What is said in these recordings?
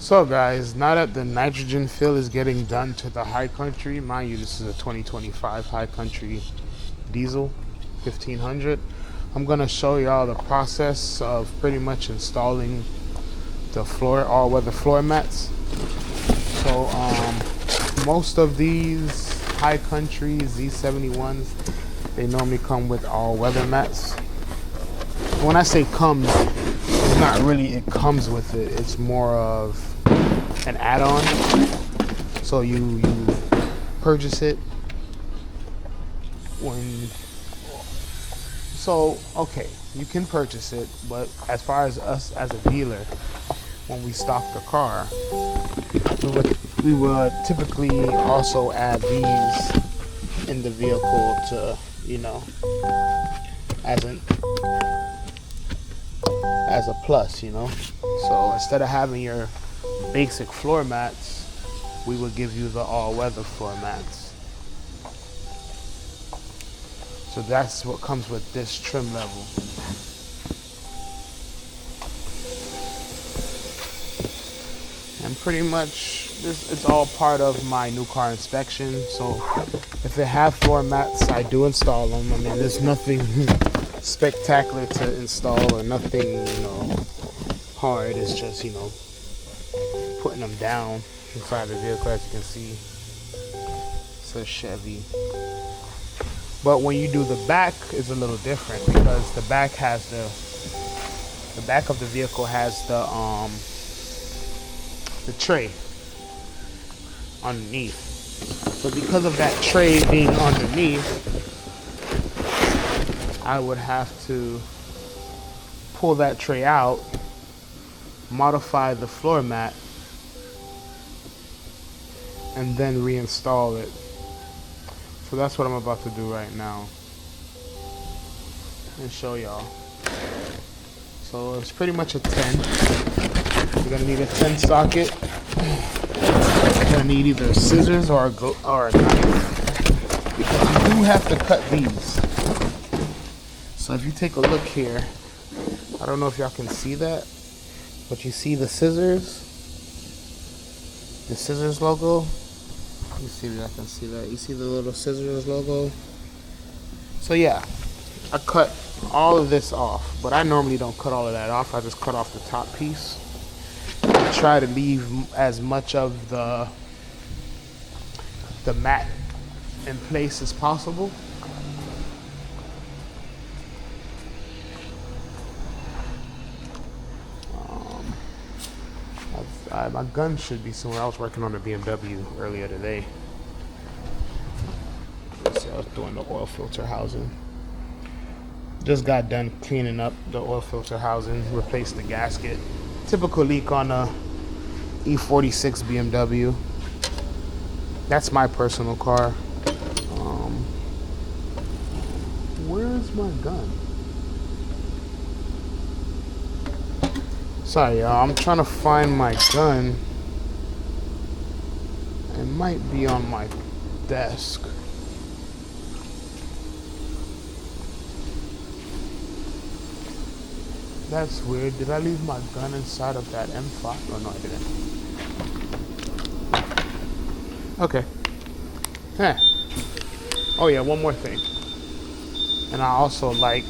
So guys, now that the nitrogen fill is getting done to the High Country, mind you this is a 2025 High Country diesel 1500, I'm going to show y'all the process of pretty much installing the all-weather floor mats. So most of these High Country Z71s, they normally come with all-weather mats. When I say comes, it's not really it comes with it, it's more of an add-on. So you purchase it okay, you can purchase it, but as far as us as a dealer, when we stock the car, we would typically also add these in the vehicle to, as a plus, So instead of having your basic floor mats, we would give you the all-weather floor mats. So that's what comes with this trim level. And pretty much it's all part of my new car inspection. So if they have floor mats, I do install them. I mean, there's nothing spectacular to install or nothing, hard. It's just, putting them down inside the vehicle. As you can see, it's a Chevy. But when you do the back, it's a little different because the back has the back of the vehicle has the tray underneath. So because of that tray being underneath, I would have to pull that tray out, modify the floor mat, and then reinstall it. So that's what I'm about to do right now and show y'all. So it's pretty much a 10. You're gonna need a 10 socket. You're gonna need either scissors or a knife, because you do have to cut these. So if you take a look here, I don't know if y'all can see that, but you see the scissors logo. Let me see if I can see that. You see the little scissors logo? So yeah, I cut all of this off, but I normally don't cut all of that off. I just cut off the top piece. I try to leave as much of the mat in place as possible. My gun should be somewhere. I was working on a BMW earlier today. So I was doing the oil filter housing. Just got done cleaning up the oil filter housing, replaced the gasket. Typical leak on a E46 BMW. That's my personal car. Where's my gun? Sorry, y'all. I'm trying to find my gun. It might be on my desk. That's weird. Did I leave my gun inside of that M5? Oh, no, I didn't. Okay. Huh. Oh, yeah, one more thing. And I also like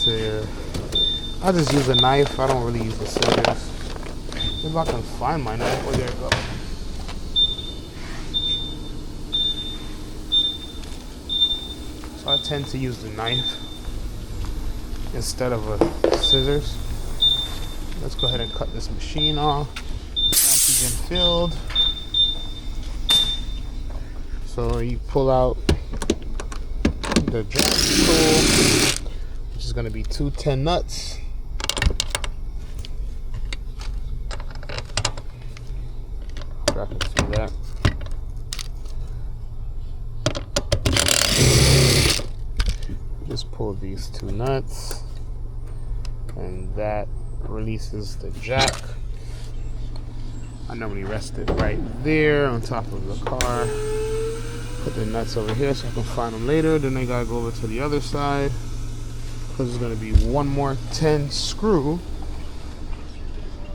to... I just use a knife. I don't really use the scissors. Maybe I can find my knife. Oh, there it goes. So I tend to use the knife instead of a scissors. Let's go ahead and cut this machine off. Oxygen filled. So you pull out the driving tool, which is going to be 2 10 nuts. I can see that. Just pull these 2 nuts, and that releases the jack. I normally rest it right there on top of the car. Put the nuts over here so I can find them later. Then I gotta go over to the other side, because there's gonna be one more 10 screw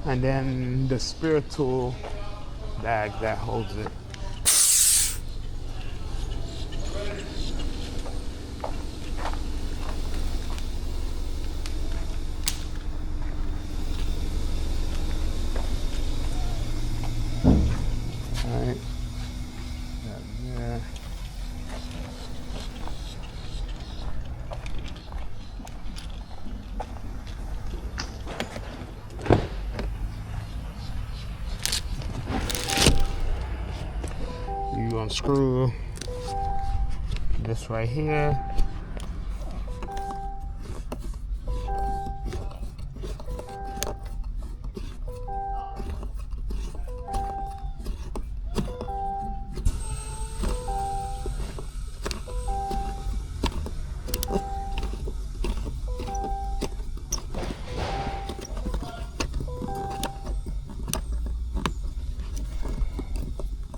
and then the spiritual bag that holds it. Alright. Yeah. You unscrew this right here.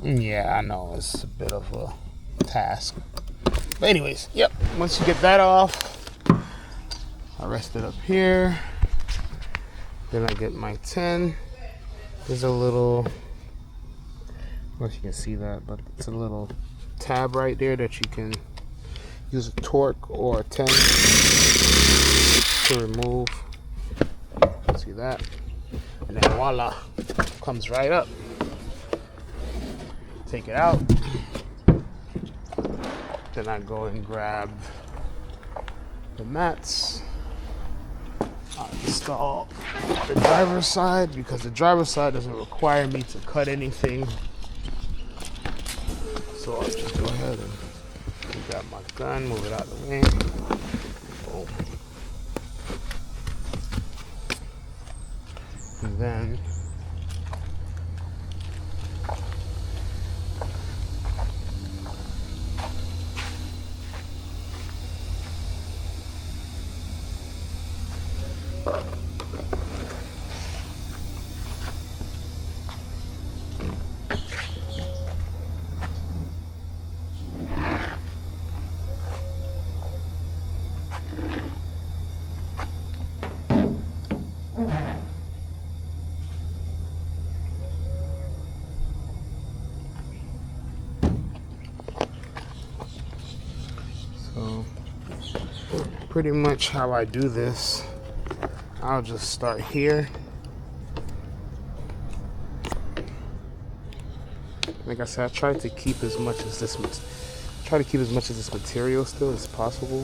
Yeah, I know it's a bit of a task. But anyways, yep, once you get that off, I rest it up here. Then I get my 10. There's a little, I don't know if you can see that, but it's a little tab right there that you can use a torque or a 10 to remove. See that? And then voila, comes right up. Take it out. Then I go and grab the mats. I install the driver's side because the driver's side doesn't require me to cut anything. So I'll just go ahead and grab my gun, move it out of the way. Boom. And then pretty much how I do this, I'll just start here. Like I said, I try to keep as much as this material still as possible.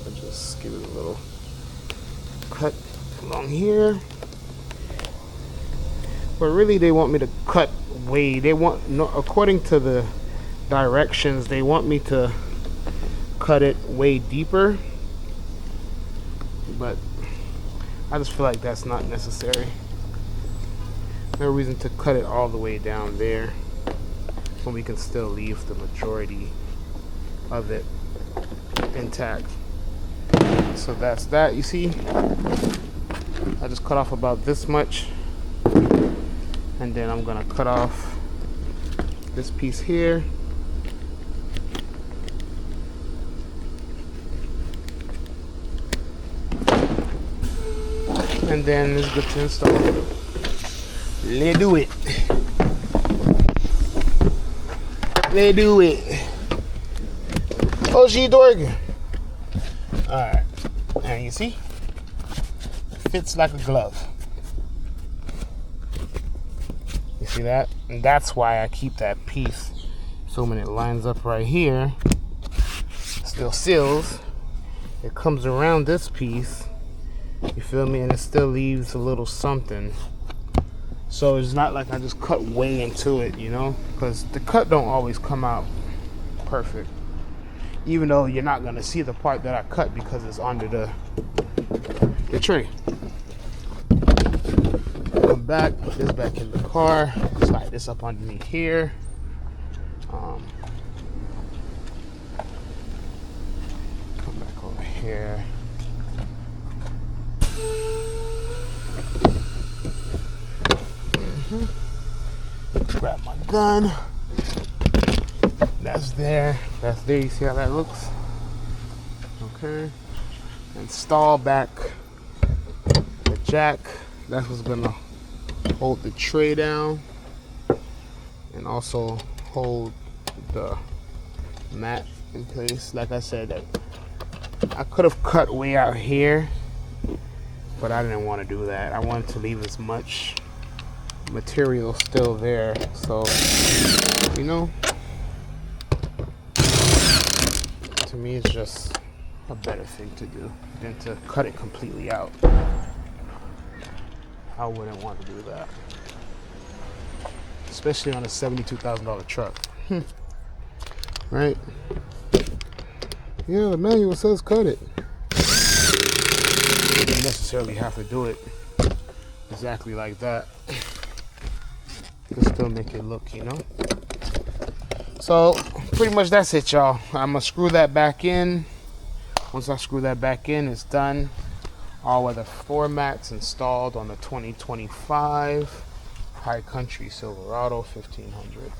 So just give it a little cut along here. But really they want me to cut way, according to the directions, they want me to cut it way deeper. But I just feel like that's not necessary. No reason to cut it all the way down there when we can still leave the majority of it intact. So that's that. You see, I just cut off about this much. And then I'm gonna cut off this piece here. And then it's good to install. Let's do it. Let's do it. Oh, she dork. Alright. And you see? It fits like a glove. See that? And that's why I keep that piece. So when it lines up right here, still seals, it comes around this piece, you feel me, and it still leaves a little something. So it's not like I just cut way into it, you know, because the cut don't always come out perfect, even though you're not going to see the part that I cut because it's under the tray. Back, put this back in the car, slide this up underneath here. Come back over here. Grab my gun. That's there. That's there. You see how that looks? Okay. Install back the jack. That's what's gonna hold the tray down and also hold the mat in place. Like I said, I could have cut way out here, but I didn't want to do that. I wanted to leave as much material still there, so you know, to me it's just a better thing to do than to cut it completely out. I wouldn't want to do that, especially on a $72,000 truck. Right? Yeah, the manual says cut it. You don't necessarily have to do it exactly like that. Just still make it look, you know. So pretty much that's it, y'all. I'm gonna screw that back in. Once I screw that back in, it's done. All weather floor mats installed on the 2025 High Country Silverado 1500.